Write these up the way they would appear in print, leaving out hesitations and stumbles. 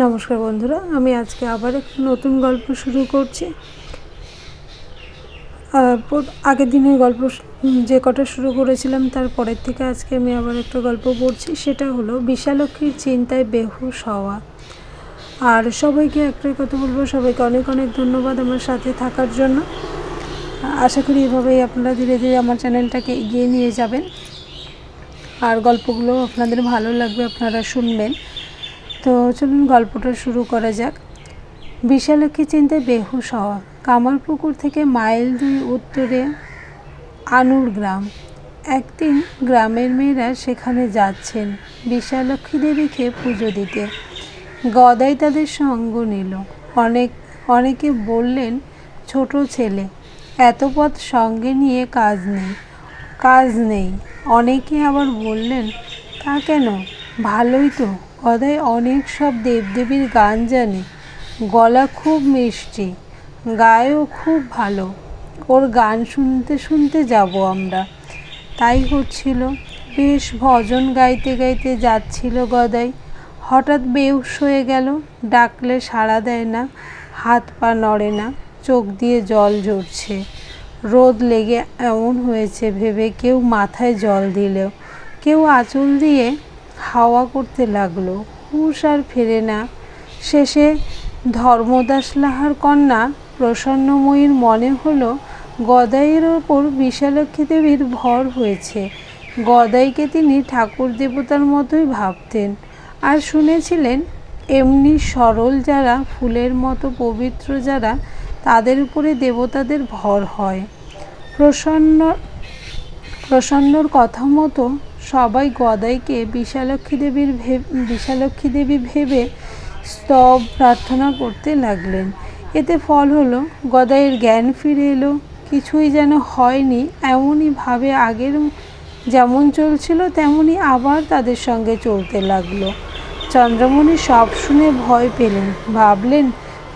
নমস্কার বন্ধুরা, আমি আজকে আবার একটা নতুন গল্প শুরু করছি। আগের দিনের গল্প যে কটা শুরু করেছিলাম তার পরের থেকে আজকে আমি আবার একটা গল্প পড়ছি। সেটা হলো বিশালক্ষীর চিন্তায় বেহুশ হওয়া। আর সবাইকে একটাই কথা বলবো, সবাইকে অনেক অনেক ধন্যবাদ আমার সাথে থাকার জন্য। আশা করি এভাবেই আপনারা ধীরে ধীরে আমার চ্যানেলটাকে এগিয়ে নিয়ে যাবেন, আর গল্পগুলো আপনাদের ভালো লাগবে, আপনারা শুনবেন। তো চলুন গল্পটা শুরু করা যাক। বিশালক্ষী চিন্তায় বেহুশ হওয়া। কামারপুকুর থেকে মাইল 2 উত্তরে আনুর গ্রাম। একদিন গ্রামের মেয়েরা সেখানে যাচ্ছেন বিশালক্ষী দেবীকে পুজো দিতে। গদাই তাদের সঙ্গ নিল। অনেকে বললেন, ছোট ছেলে, এত পথ সঙ্গে নিয়ে কাজ নেই। অনেকে আবার বললেন, তা কেন, ভালোই তো, গদাই অনেক সব দেবদেবীর গান জানে, গলা খুব মিষ্টি, গায়েও খুব ভালো, ওর গান শুনতে শুনতে যাব আমরা। তাই হচ্ছিল। বেশ ভজন গাইতে গাইতে যাচ্ছিল গদাই। হঠাৎ বেহুশ হয়ে গেল। ডাকলে সাড়া দেয় না, হাত পা নড়ে না, চোখ দিয়ে জল ঝরছে। রোদ লেগে এমন হয়েছে ভেবে কেউ মাথায় জল দিল, কেউ আঁচল দিয়ে হাওয়া করতে লাগলো। হুঁশ আর ফেরে না। শেষে ধর্মদাস লাহার কন্যা প্রসন্নময়ীর মনে হলো গদাইয়ের ওপর বিশালক্ষী দেবীর ভর হয়েছে। গদাইকে তিনি ঠাকুর দেবতার মতোই ভাবতেন, আর শুনেছিলেন এমনি সরল যারা, ফুলের মতো পবিত্র যারা, তাদের উপরে দেবতাদের ভর হয়। প্রসন্নর কথা মতো সবাই গদাইকে বিশালক্ষী দেবী ভেবে স্তব প্রার্থনা করতে লাগলেন। এতে ফল হলো, গদাইয়ের জ্ঞান ফিরে এলো। কিছুই যেন হয়নি এমনই ভাবে আগের যেমন চলছিল তেমনই আবার তাদের সঙ্গে চলতে লাগলো। চন্দ্রমণি সব শুনে ভয় পেলেন। ভাবলেন,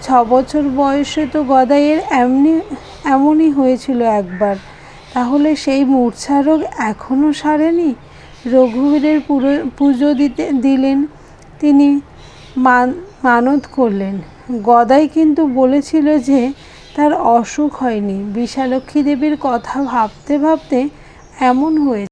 6 বছর বয়সে তো গদাইয়ের এমনই হয়েছিল একবার, তাহলে সেই মূর্ছা রোগ এখনও সারেনি। রঘুবীরের পুজো দিলেন। তিনি মানত করলেন। গদাই কিন্তু বলেছিল যে তার অসুখ হয়নি। বিশালক্ষী দেবীর কথা ভাবতে ভাবতে এমন হয়েছে।